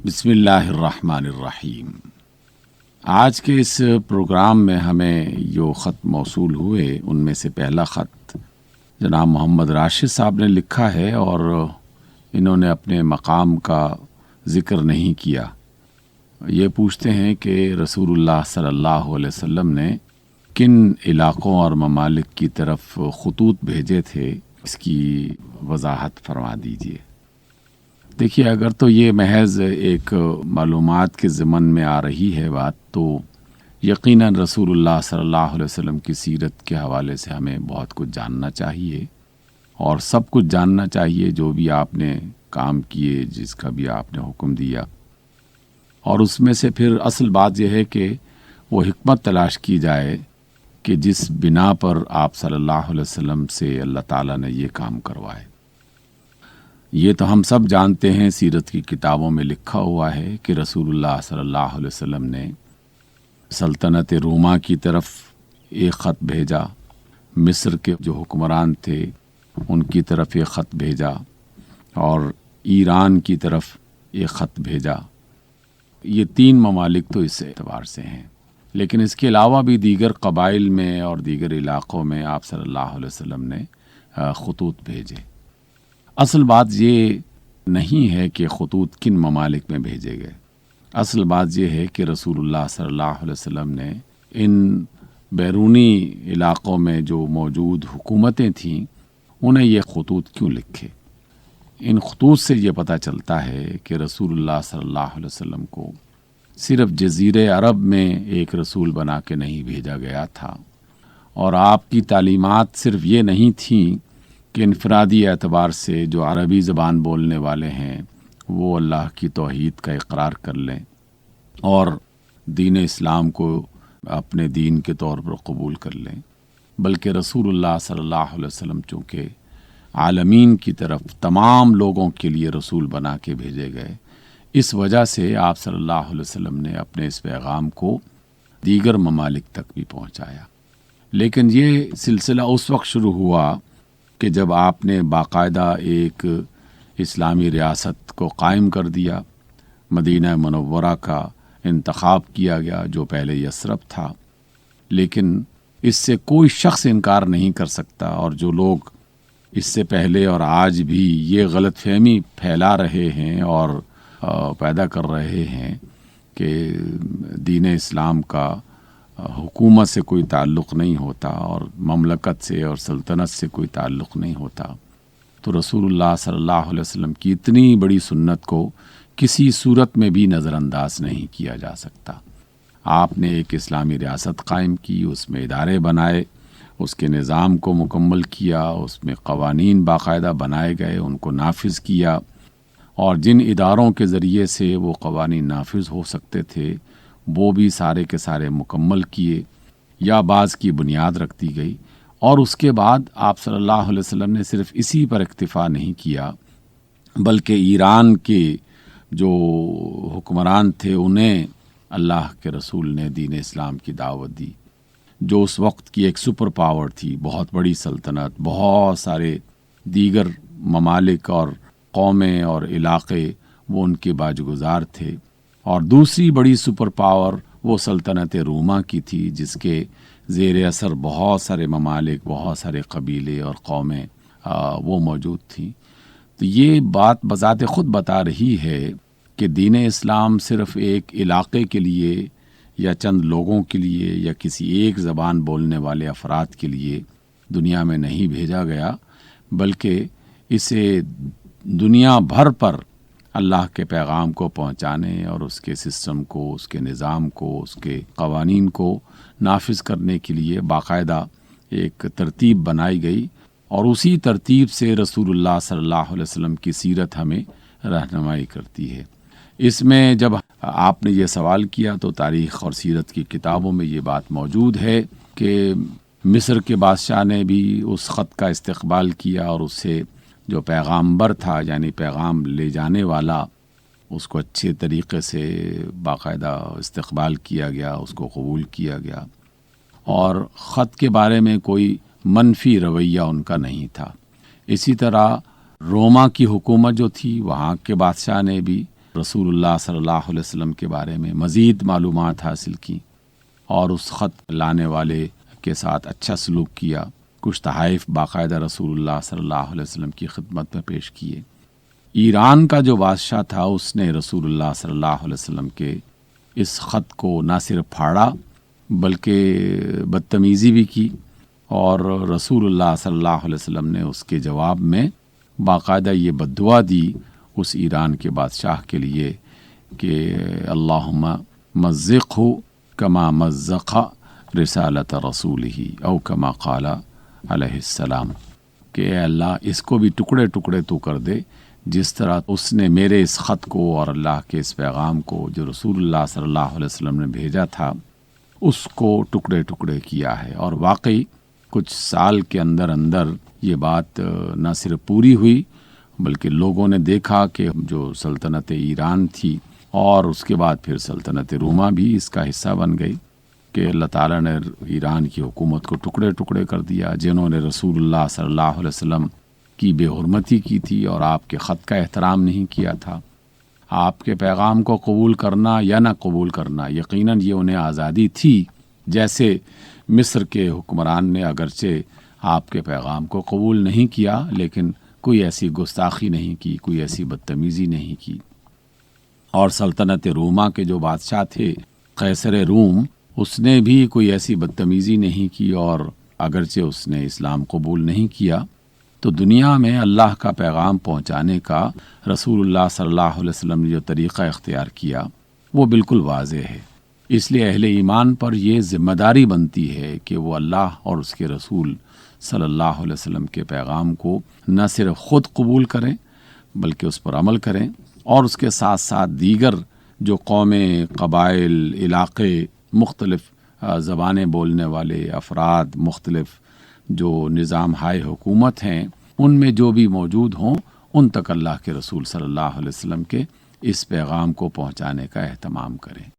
بسم اللہ الرحمن الرحیم۔ آج کے اس پروگرام میں ہمیں جو خط موصول ہوئے ان میں سے پہلا خط جناب محمد راشد صاحب نے لکھا ہے، اور انہوں نے اپنے مقام کا ذکر نہیں کیا۔ یہ پوچھتے ہیں کہ رسول اللہ صلی اللہ علیہ وسلم نے کن علاقوں اور ممالک کی طرف خطوط بھیجے تھے، اس کی وضاحت فرما دیجیے۔ دیکھیے، اگر تو یہ محض ایک معلومات کے ضمن میں آ رہی ہے بات، تو یقیناً رسول اللہ صلی اللہ علیہ وسلم کی سیرت کے حوالے سے ہمیں بہت کچھ جاننا چاہیے، اور سب کچھ جاننا چاہیے جو بھی آپ نے کام کیے، جس کا بھی آپ نے حکم دیا۔ اور اس میں سے پھر اصل بات یہ ہے کہ وہ حکمت تلاش کی جائے کہ جس بنا پر آپ صلی اللہ علیہ وسلم سے اللہ تعالیٰ نے یہ کام کروائے۔ یہ تو ہم سب جانتے ہیں، سیرت کی کتابوں میں لکھا ہوا ہے کہ رسول اللہ صلی اللہ علیہ وسلم نے سلطنت روما کی طرف ایک خط بھیجا، مصر کے جو حکمران تھے ان کی طرف ایک خط بھیجا، اور ایران کی طرف ایک خط بھیجا۔ یہ 3 ممالک تو اس اعتبار سے ہیں، لیکن اس کے علاوہ بھی دیگر قبائل میں اور دیگر علاقوں میں آپ صلی اللہ علیہ وسلم نے خطوط بھیجے۔ اصل بات یہ نہیں ہے کہ خطوط کن ممالک میں بھیجے گئے، اصل بات یہ ہے کہ رسول اللہ صلی اللہ علیہ وسلم نے ان بیرونی علاقوں میں جو موجود حکومتیں تھیں انہیں یہ خطوط کیوں لکھے۔ ان خطوط سے یہ پتہ چلتا ہے کہ رسول اللہ صلی اللہ علیہ وسلم کو صرف جزیرے عرب میں ایک رسول بنا کے نہیں بھیجا گیا تھا، اور آپ کی تعلیمات صرف یہ نہیں تھیں کہ انفرادی اعتبار سے جو عربی زبان بولنے والے ہیں وہ اللہ کی توحید کا اقرار کر لیں اور دین اسلام کو اپنے دین کے طور پر قبول کر لیں، بلکہ رسول اللہ صلی اللہ علیہ وسلم چونکہ عالمین کی طرف تمام لوگوں کے لیے رسول بنا کے بھیجے گئے، اس وجہ سے آپ صلی اللہ علیہ وسلم نے اپنے اس پیغام کو دیگر ممالک تک بھی پہنچایا۔ لیکن یہ سلسلہ اس وقت شروع ہوا کہ جب آپ نے باقاعدہ ایک اسلامی ریاست کو قائم کر دیا، مدینہ منورہ کا انتخاب کیا گیا جو پہلے یثرب تھا، لیکن اس سے کوئی شخص انکار نہیں کر سکتا، اور جو لوگ اس سے پہلے اور آج بھی یہ غلط فہمی پھیلا رہے ہیں اور پیدا کر رہے ہیں کہ دین اسلام کا حکومت سے کوئی تعلق نہیں ہوتا اور مملکت سے اور سلطنت سے کوئی تعلق نہیں ہوتا، تو رسول اللہ صلی اللہ علیہ وسلم کی اتنی بڑی سنت کو کسی صورت میں بھی نظر انداز نہیں کیا جا سکتا۔ آپ نے ایک اسلامی ریاست قائم کی، اس میں ادارے بنائے، اس کے نظام کو مکمل کیا، اس میں قوانین باقاعدہ بنائے گئے، ان کو نافذ کیا، اور جن اداروں کے ذریعے سے وہ قوانین نافذ ہو سکتے تھے وہ بھی سارے کے سارے مکمل کیے یا بعض کی بنیاد رکھ دی گئی۔ اور اس کے بعد آپ صلی اللہ علیہ وسلم نے صرف اسی پر اکتفا نہیں کیا، بلکہ ایران کے جو حکمران تھے انہیں اللہ کے رسول نے دین اسلام کی دعوت دی، جو اس وقت کی ایک سپر پاور تھی، بہت بڑی سلطنت، بہت سارے دیگر ممالک اور قومیں اور علاقے وہ ان کے باجگزار تھے۔ اور دوسری بڑی سپر پاور وہ سلطنت روما کی تھی، جس کے زیر اثر بہت سارے ممالک، بہت سارے قبیلے اور قومیں وہ موجود تھیں۔ تو یہ بات بذات خود بتا رہی ہے کہ دین اسلام صرف ایک علاقے کے لیے یا چند لوگوں کے لیے یا کسی ایک زبان بولنے والے افراد کے لیے دنیا میں نہیں بھیجا گیا، بلکہ اسے دنیا بھر پر اللہ کے پیغام کو پہنچانے اور اس کے سسٹم کو، اس کے نظام کو، اس کے قوانین کو نافذ کرنے کے لیے باقاعدہ ایک ترتیب بنائی گئی، اور اسی ترتیب سے رسول اللہ صلی اللہ علیہ وسلم کی سیرت ہمیں رہنمائی کرتی ہے۔ اس میں جب آپ نے یہ سوال کیا تو تاریخ اور سیرت کی کتابوں میں یہ بات موجود ہے کہ مصر کے بادشاہ نے بھی اس خط کا استقبال کیا، اور اس سے جو پیغامبر تھا یعنی پیغام لے جانے والا، اس کو اچھے طریقے سے باقاعدہ استقبال کیا گیا، اس کو قبول کیا گیا، اور خط کے بارے میں کوئی منفی رویہ ان کا نہیں تھا۔ اسی طرح روما کی حکومت جو تھی، وہاں کے بادشاہ نے بھی رسول اللہ صلی اللہ علیہ وسلم کے بارے میں مزید معلومات حاصل کی اور اس خط لانے والے کے ساتھ اچھا سلوک کیا. کچھ تحائف باقاعدہ رسول اللہ صلی اللہ علیہ وسلم کی خدمت میں پیش کیے. ایران کا جو بادشاہ تھا اس نے رسول اللہ صلی اللہ علیہ وسلم کے اس خط کو نہ صرف پھاڑا بلکہ بدتمیزی بھی کی، اور رسول اللہ صلی اللہ علیہ وسلم نے اس کے جواب میں باقاعدہ یہ بددعا دی اس ایران کے بادشاہ کے لیے کہ اللہم مزقہ کما مزق رسالت رسولہ او کما قال علیہ السلام، کہ اے اللہ اس کو بھی ٹکڑے ٹکڑے تو کر دے جس طرح اس نے میرے اس خط کو اور اللہ کے اس پیغام کو جو رسول اللہ صلی اللہ علیہ وسلم نے بھیجا تھا اس کو ٹکڑے ٹکڑے کیا ہے. اور واقعی کچھ سال کے اندر اندر یہ بات نہ صرف پوری ہوئی بلکہ لوگوں نے دیکھا کہ جو سلطنت ایران تھی اور اس کے بعد پھر سلطنت روما بھی اس کا حصہ بن گئی کہ اللہ تعالیٰ نے ایران کی حکومت کو ٹکڑے ٹکڑے کر دیا. جنہوں نے رسول اللہ صلی اللہ علیہ وسلم کی بے حرمتی کی تھی اور آپ کے خط کا احترام نہیں کیا تھا، آپ کے پیغام کو قبول کرنا یا نہ قبول کرنا یقیناً یہ انہیں آزادی تھی. جیسے مصر کے حکمران نے اگرچہ آپ کے پیغام کو قبول نہیں کیا لیکن کوئی ایسی گستاخی نہیں کی، کوئی ایسی بدتمیزی نہیں کی. اور سلطنت روما کے جو بادشاہ تھے قیصر روم، اس نے بھی کوئی ایسی بدتمیزی نہیں کی، اور اگرچہ اس نے اسلام قبول نہیں کیا. تو دنیا میں اللہ کا پیغام پہنچانے کا رسول اللہ صلی اللہ علیہ وسلم نے جو طریقہ اختیار کیا وہ بالکل واضح ہے. اس لیے اہل ایمان پر یہ ذمہ داری بنتی ہے کہ وہ اللہ اور اس کے رسول صلی اللہ علیہ وسلم کے پیغام کو نہ صرف خود قبول کریں بلکہ اس پر عمل کریں، اور اس کے ساتھ ساتھ دیگر جو قومیں، قبائل، علاقے، مختلف زبانیں بولنے والے افراد، مختلف جو نظام ہائے حکومت ہیں، ان میں جو بھی موجود ہوں ان تک اللہ کے رسول صلی اللہ علیہ وسلم کے اس پیغام کو پہنچانے کا اہتمام کریں.